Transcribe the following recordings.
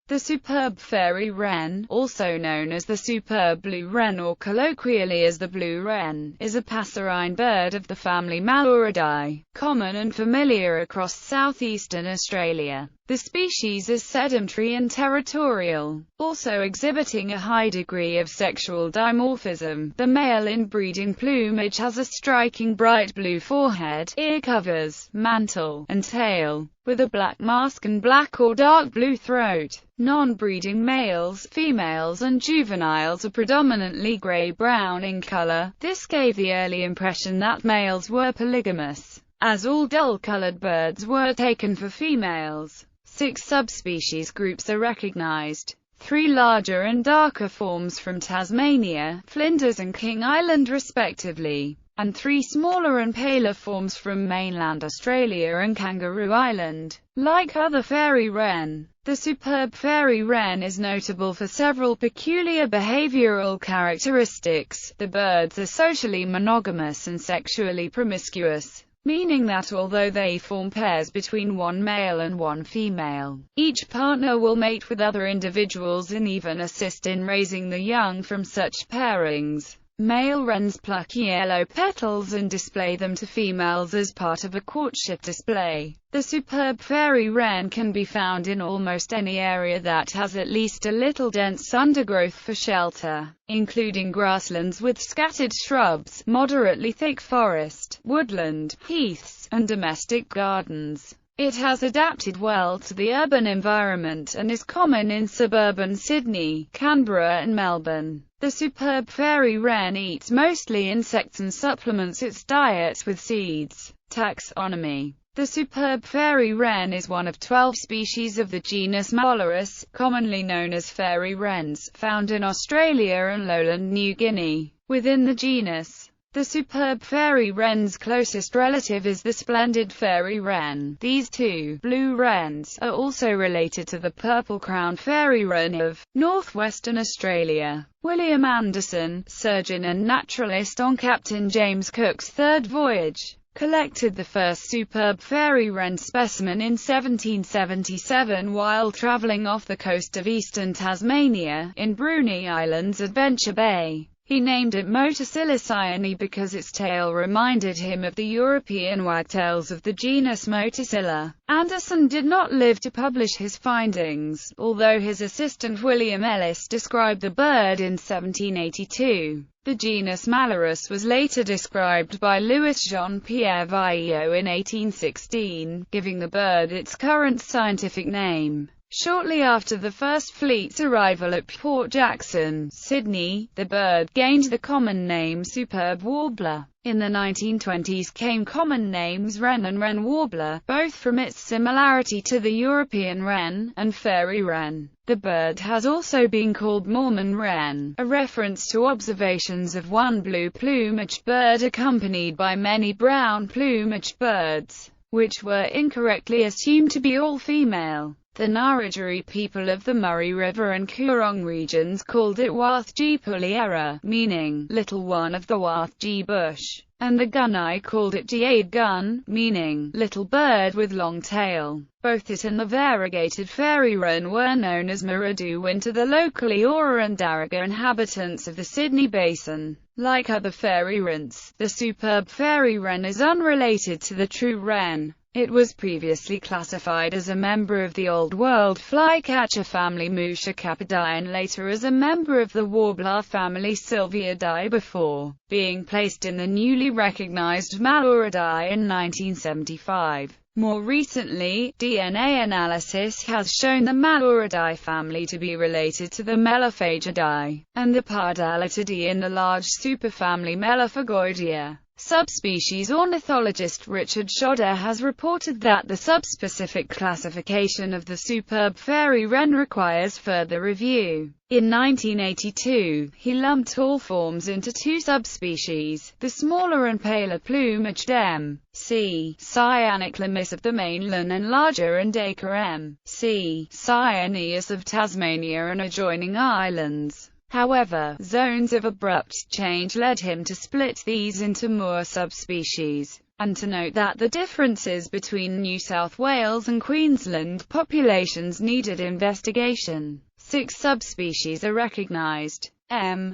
The superb fairy-wren, also known as the superb blue-wren or colloquially as the blue-wren, is a passerine bird of the family Maluridae, common and familiar across southeastern Australia. The species is sedentary and territorial, also exhibiting a high degree of sexual dimorphism. The male in breeding plumage has a striking bright blue forehead, ear covers, mantle, and tail, with a black mask and black or dark blue throat. Non-breeding males, females and juveniles are predominantly grey-brown in colour. This gave the early impression that males were polygamous, as all dull-coloured birds were taken for females. 6 subspecies groups are recognised. 3 larger and darker forms from Tasmania, Flinders and King Island respectively, and 3 smaller and paler forms from mainland Australia and Kangaroo Island. Like other fairy-wren, the superb fairy-wren is notable for several peculiar behavioural characteristics. The birds are socially monogamous and sexually promiscuous, meaning that although they form pairs between one male and one female, each partner will mate with other individuals and even assist in raising the young from such pairings. Male wrens pluck yellow petals and display them to females as part of a courtship display. The superb fairy-wren can be found in almost any area that has at least a little dense undergrowth for shelter, including grasslands with scattered shrubs, moderately thick forest, woodland, heaths, and domestic gardens. It has adapted well to the urban environment and is common in suburban Sydney, Canberra and Melbourne. The superb fairy-wren eats mostly insects and supplements its diet with seeds. Taxonomy. The superb fairy-wren is one of 12 species of the genus Malurus, commonly known as fairy wrens, found in Australia and lowland New Guinea. Within the genus, the superb fairy-wren's closest relative is the splendid fairy-wren. These 2 blue wrens are also related to the purple-crowned fairy-wren of northwestern Australia. William Anderson, surgeon and naturalist on Captain James Cook's third voyage, collected the first superb fairy-wren specimen in 1777 while travelling off the coast of eastern Tasmania, in Bruny Islands Adventure Bay. He named it Motacilla cyane because its tail reminded him of the European wagtails of the genus Motacilla. Anderson did not live to publish his findings, although his assistant William Ellis described the bird in 1782. The genus Malurus was later described by Louis Jean-Pierre Vieillot in 1816, giving the bird its current scientific name. Shortly after the first fleet's arrival at Port Jackson, Sydney, the bird gained the common name superb warbler. In the 1920s came common names wren and wren warbler, both from its similarity to the European wren, and fairy wren. The bird has also been called Mormon wren, a reference to observations of one blue-plumaged bird accompanied by many brown-plumaged birds, which were incorrectly assumed to be all female. The Narrabri people of the Murray River and Coorong regions called it Warthgi Puliera, meaning little one of the Warthgi bush, and the Gunai called it Jade gun, meaning little bird with long tail. Both it and the variegated fairy-wren were known as Muridu to the local Eora and Darugga inhabitants of the Sydney Basin. Like other fairy-wrens, the superb fairy-wren is unrelated to the true wren. It was previously classified as a member of the Old World flycatcher family Muscicapidae and later as a member of the warbler family Sylviidae before being placed in the newly recognized Maluridae in 1975. More recently, DNA analysis has shown the Maluridae family to be related to the Melophagidae, and the Pardalitidae in the large superfamily Melophagoidea. Subspecies ornithologist Richard Shodder has reported that the subspecific classification of the superb fairy-wren requires further review. In 1982, he lumped all forms into 2 subspecies, the smaller and paler plumaged M.C. cyaneus of the mainland and larger and darker M.C. cyaneus of Tasmania and adjoining islands. However, zones of abrupt change led him to split these into more subspecies. and to note that the differences between New South Wales and Queensland populations needed investigation. 6 subspecies are recognised.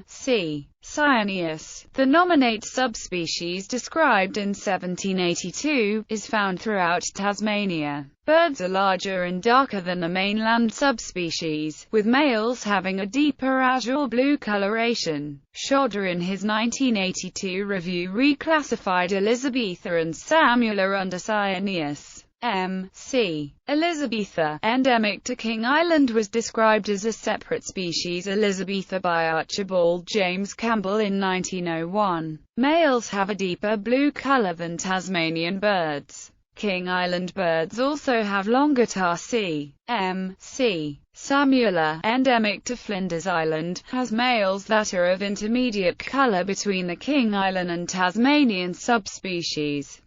C. cyaneus, the nominate subspecies described in 1782, is found throughout Tasmania. Birds are larger and darker than the mainland subspecies, with males having a deeper azure blue coloration. Shodder in his 1982 review reclassified Elizabetha and Samula under cyaneus. C. Elizabetha, endemic to King Island, was described as a separate species Elizabetha by Archibald James Campbell in 1901. Males have a deeper blue color than Tasmanian birds. King Island birds also have longer tarsi. C. Samula, endemic to Flinders Island, has males that are of intermediate color between the King Island and Tasmanian subspecies.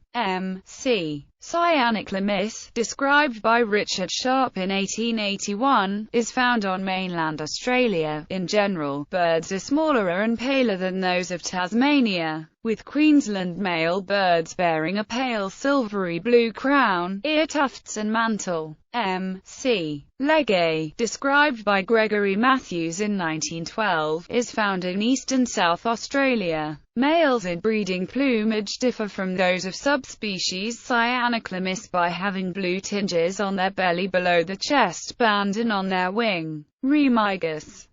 C. cyaneus, described by Richard Sharp in 1881, is found on mainland Australia. In general, birds are smaller and paler than those of Tasmania, with Queensland male birds bearing a pale silvery blue crown, ear tufts and mantle. C. legae, described by Gregory Matthews in 1912, is found in eastern South Australia. Males in breeding plumage differ from those of subspecies cyaneus by having blue tinges on their belly below the chest band and on their wing. Remigus.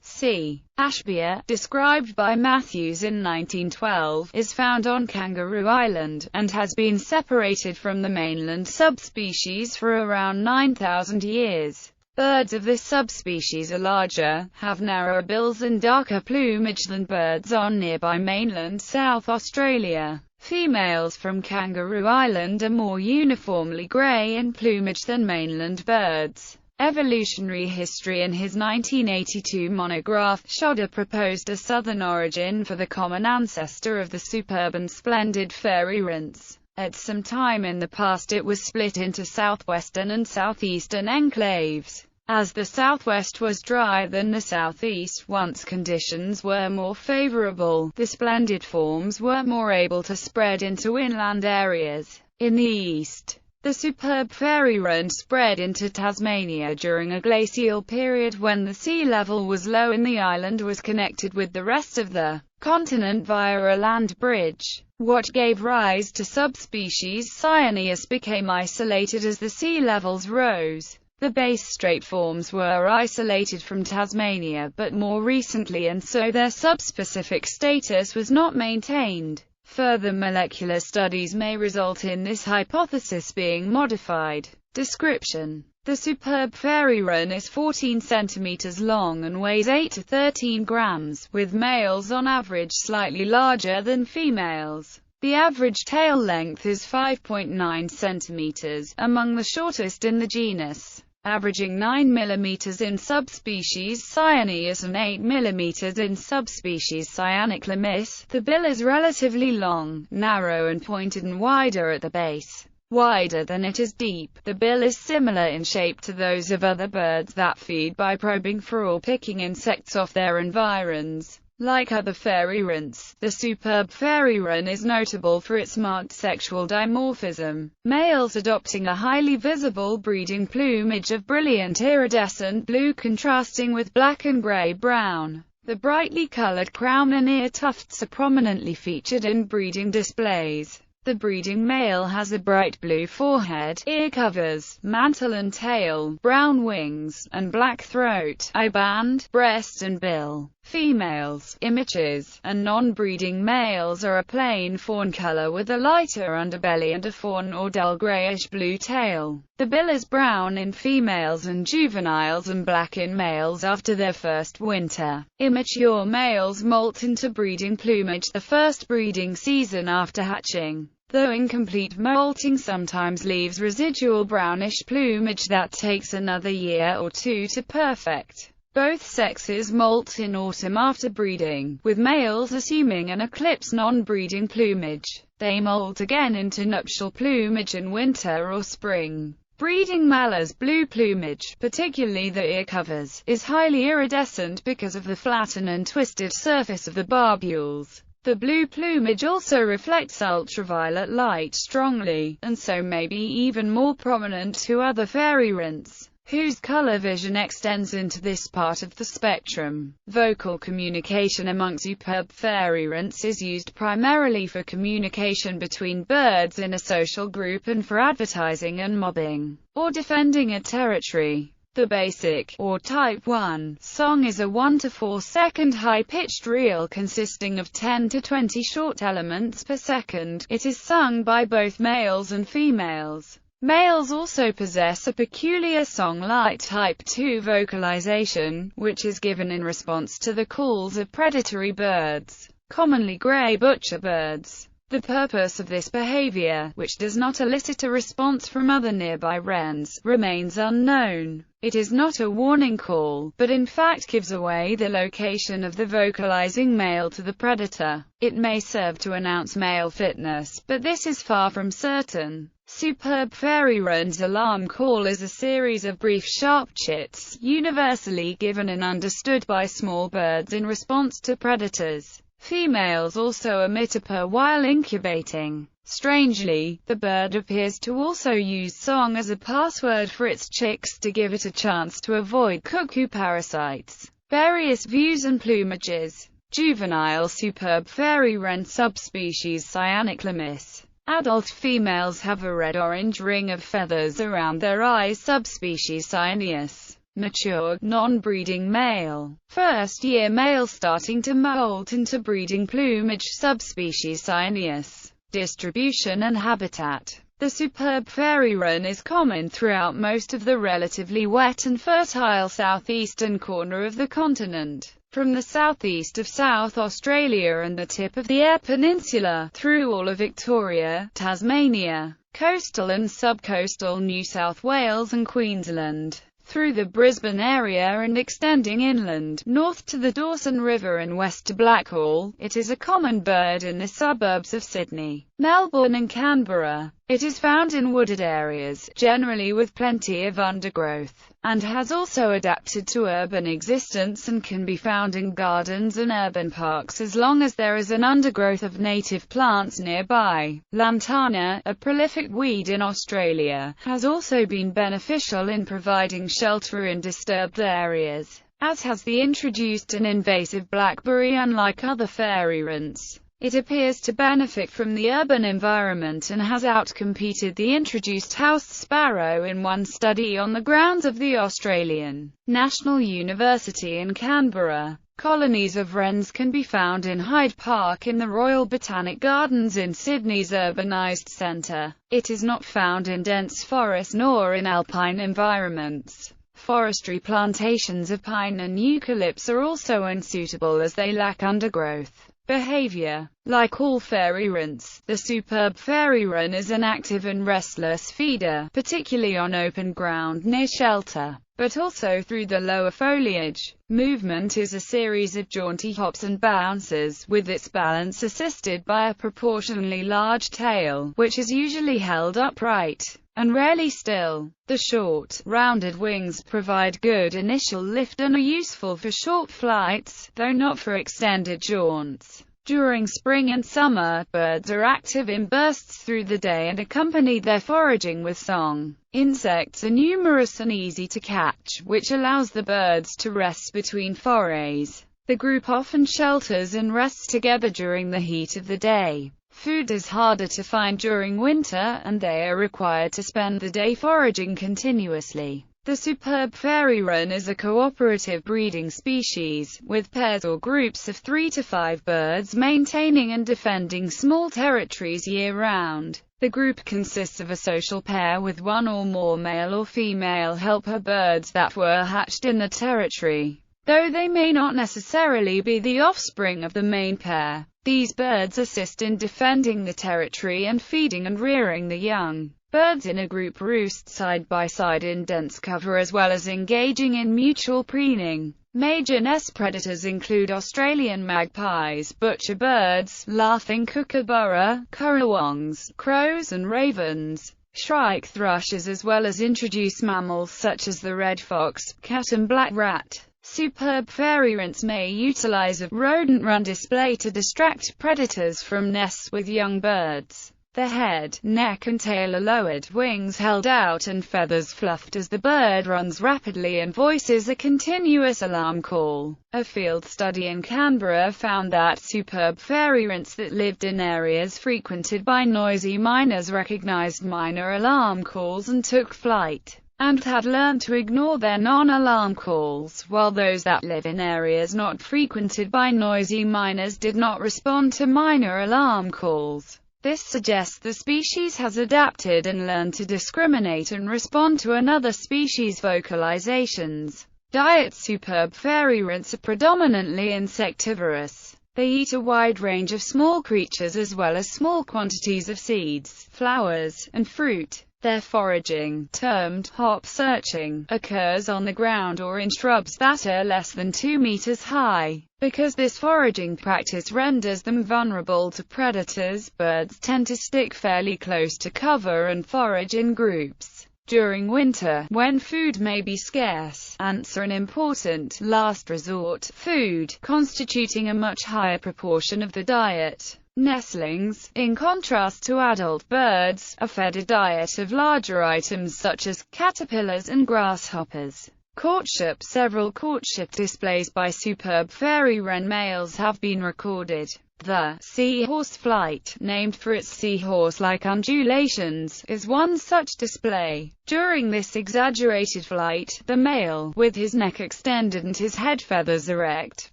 C. ashbia, described by Matthews in 1912, is found on Kangaroo Island, and has been separated from the mainland subspecies for around 9,000 years. Birds of this subspecies are larger, have narrower bills and darker plumage than birds on nearby mainland South Australia. Females from Kangaroo Island are more uniformly grey in plumage than mainland birds. Evolutionary history. In his 1982 monograph, Shodder proposed a southern origin for the common ancestor of the superb and splendid fairywrens. At some time in the past it was split into southwestern and southeastern enclaves. As the southwest was drier than the southeast once conditions were more favorable, the splendid forms were more able to spread into inland areas. In the east, the superb fairy-wren spread into Tasmania during a glacial period when the sea level was low and the island was connected with the rest of the continent via a land bridge. What gave rise to subspecies cyaneus became isolated as the sea levels rose. The base strait forms were isolated from Tasmania but more recently, and so their subspecific status was not maintained. Further molecular studies may result in this hypothesis being modified. Description: the superb fairy-wren is 14 cm long and weighs 8 to 13 grams, with males on average slightly larger than females. The average tail length is 5.9 cm, among the shortest in the genus, averaging 9 mm in subspecies cyaneus and 8 mm in subspecies cyaneus. The bill is relatively long, narrow and pointed and wider at the base. Wider than it is deep. The bill is similar in shape to those of other birds that feed by probing for or picking insects off their environs. Like other fairy-wrens, the superb fairy-wren is notable for its marked sexual dimorphism, males adopting a highly visible breeding plumage of brilliant iridescent blue contrasting with black and grey-brown. The brightly coloured crown and ear tufts are prominently featured in breeding displays. The breeding male has a bright blue forehead, ear covers, mantle and tail, brown wings, and black throat, eye band, breast and bill. Females, immatures, and non-breeding males are a plain fawn color with a lighter underbelly and a fawn or dull grayish-blue tail. The bill is brown in females and juveniles and black in males after their first winter. Immature males molt into breeding plumage the first breeding season after hatching, though incomplete molting sometimes leaves residual brownish plumage that takes another year or two to perfect. Both sexes molt in autumn after breeding, with males assuming an eclipse non-breeding plumage. They molt again into nuptial plumage in winter or spring. Breeding male's blue plumage, particularly the ear covers, is highly iridescent because of the flattened and twisted surface of the barbules. The blue plumage also reflects ultraviolet light strongly, and so may be even more prominent to other fairywrens, whose color vision extends into this part of the spectrum. Vocal communication among superb fairywrens is used primarily for communication between birds in a social group and for advertising and mobbing, or defending a territory. The basic, or type 1, song is a 1 to 4 second high-pitched reel consisting of 10 to 20 short elements per second. It is sung by both males and females. Males also possess a peculiar song-like type 2 vocalization, which is given in response to the calls of predatory birds, commonly gray butcher birds. The purpose of this behavior, which does not elicit a response from other nearby wrens, remains unknown. It is not a warning call, but in fact gives away the location of the vocalizing male to the predator. It may serve to announce male fitness, but this is far from certain. Superb fairywren's alarm call is a series of brief sharp chits, universally given and understood by small birds in response to predators. Females also emit a purr while incubating. Strangely, the bird appears to also use song as a password for its chicks to give it a chance to avoid cuckoo parasites. Various views and plumages. Juvenile superb fairywren subspecies cyaneus. Adult females have a red-orange ring of feathers around their eyes. Subspecies cyaneus. Mature, non-breeding male. First-year male starting to molt into breeding plumage. Subspecies cyaneus. Distribution and habitat. The superb fairywren is common throughout most of the relatively wet and fertile southeastern corner of the continent, from the southeast of South Australia and the tip of the Eyre Peninsula, through all of Victoria, Tasmania, coastal and subcoastal New South Wales and Queensland, through the Brisbane area and extending inland, north to the Dawson River and west to Blackall. It is a common bird in the suburbs of Sydney, Melbourne and Canberra. It is found in wooded areas, generally with plenty of undergrowth, and has also adapted to urban existence and can be found in gardens and urban parks as long as there is an undergrowth of native plants nearby. Lantana, a prolific weed in Australia, has also been beneficial in providing shelter in disturbed areas, as has the introduced and invasive blackberry. Unlike other fairywrens, it appears to benefit from the urban environment and has outcompeted the introduced house sparrow in one study on the grounds of the Australian National University in Canberra. Colonies of wrens can be found in Hyde Park in the Royal Botanic Gardens in Sydney's urbanised centre. It is not found in dense forest nor in alpine environments. Forestry plantations of pine and eucalypts are also unsuitable as they lack undergrowth. Behavior. Like all fairywrens, the superb fairywren is an active and restless feeder, particularly on open ground near shelter, but also through the lower foliage. Movement is a series of jaunty hops and bounces, with its balance assisted by a proportionally large tail, which is usually held upright, and rarely still. The short, rounded wings provide good initial lift and are useful for short flights, though not for extended jaunts. During spring and summer, birds are active in bursts through the day and accompany their foraging with song. Insects are numerous and easy to catch, which allows the birds to rest between forays. The group often shelters and rests together during the heat of the day. Food is harder to find during winter, and they are required to spend the day foraging continuously. The superb fairywren is a cooperative breeding species, with pairs or groups of 3 to 5 birds maintaining and defending small territories year-round. The group consists of a social pair with one or more male or female helper birds that were hatched in the territory, though they may not necessarily be the offspring of the main pair. These birds assist in defending the territory and feeding and rearing the young. Birds in a group roost side by side in dense cover as well as engaging in mutual preening. Major nest predators include Australian magpies, butcher birds, laughing kookaburra, currawongs, crows and ravens, shrike thrushes as well as introduced mammals such as the red fox, cat and black rat. Superb fairywrens may utilize a rodent run display to distract predators from nests with young birds. The head, neck and tail are lowered, wings held out and feathers fluffed as the bird runs rapidly and voices a continuous alarm call. A field study in Canberra found that superb fairywrens that lived in areas frequented by noisy miners recognized minor alarm calls and took flight, and had learned to ignore their non-alarm calls, while those that live in areas not frequented by noisy miners did not respond to minor alarm calls. This suggests the species has adapted and learned to discriminate and respond to another species' vocalizations. Diet: superb fairywrens are predominantly insectivorous. They eat a wide range of small creatures as well as small quantities of seeds, flowers, and fruit. Their foraging, termed hop searching, occurs on the ground or in shrubs that are less than 2 meters high. Because this foraging practice renders them vulnerable to predators, birds tend to stick fairly close to cover and forage in groups. During winter, when food may be scarce, ants are an important, last resort, food, constituting a much higher proportion of the diet. Nestlings, in contrast to adult birds, are fed a diet of larger items such as caterpillars and grasshoppers. Courtship: several courtship displays by superb fairywren males have been recorded. The seahorse flight, named for its seahorse-like undulations, is one such display. During this exaggerated flight, the male, with his neck extended and his head feathers erect,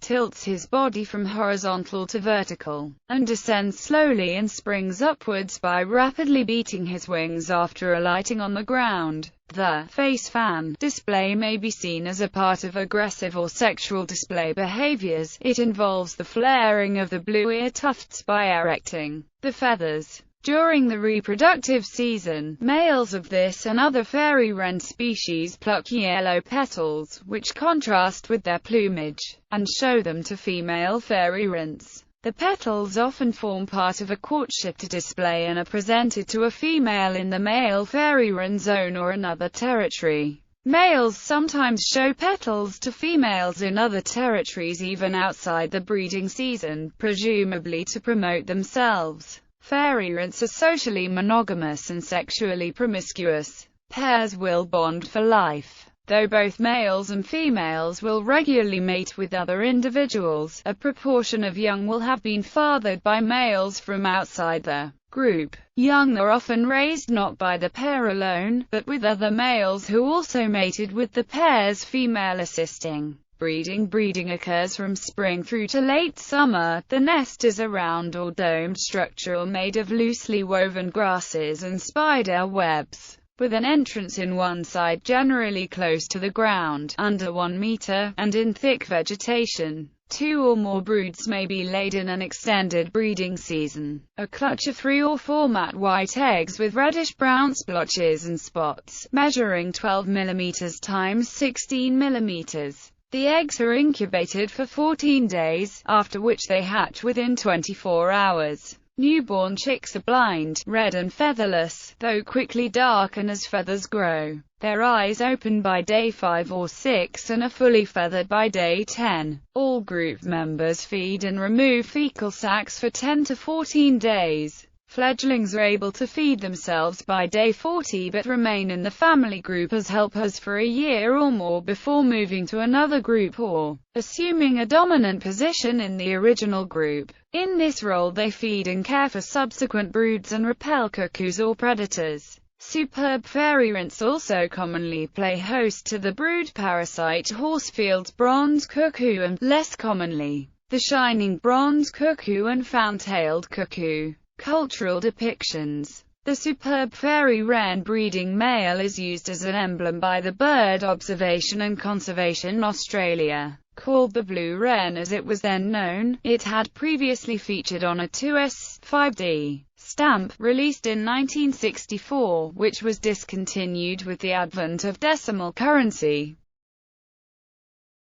tilts his body from horizontal to vertical, and descends slowly and springs upwards by rapidly beating his wings after alighting on the ground. The face fan display may be seen as a part of aggressive or sexual display behaviors. It involves the flaring of the blue ear tufts by erecting the feathers. During the reproductive season, males of this and other fairywren species pluck yellow petals, which contrast with their plumage, and show them to female fairywrens. The petals often form part of a courtship display and are presented to a female in the male fairywren zone or another territory. Males sometimes show petals to females in other territories even outside the breeding season, presumably to promote themselves. Fairywrens are socially monogamous and sexually promiscuous. Pairs will bond for life. Though both males and females will regularly mate with other individuals, a proportion of young will have been fathered by males from outside the group. Young are often raised not by the pair alone, but with other males who also mated with the pair's female assisting. Breeding occurs from spring through to late summer. The nest is a round or domed structure made of loosely woven grasses and spider webs, with an entrance in one side generally close to the ground, under 1 meter, and in thick vegetation. 2 or more broods may be laid in an extended breeding season. A clutch of 3 or 4 matte white eggs with reddish-brown splotches and spots, measuring 12 mm x 16 mm. The eggs are incubated for 14 days, after which they hatch within 24 hours. Newborn chicks are blind, red and featherless, though quickly darken as feathers grow. Their eyes open by day 5 or 6 and are fully feathered by day 10. All group members feed and remove fecal sacs for 10 to 14 days. Fledglings are able to feed themselves by day 40 but remain in the family group as helpers for a year or more before moving to another group or assuming a dominant position in the original group. In this role they feed and care for subsequent broods and repel cuckoos or predators. Superb fairywrens also commonly play host to the brood parasite Horsfield's bronze cuckoo and, less commonly, the shining bronze cuckoo and fan-tailed cuckoo. Cultural depictions. The superb fairywren breeding male is used as an emblem by the Bird Observation and Conservation Australia. Called the blue-wren as it was then known, it had previously featured on a 2s, 5d stamp, released in 1964, which was discontinued with the advent of decimal currency.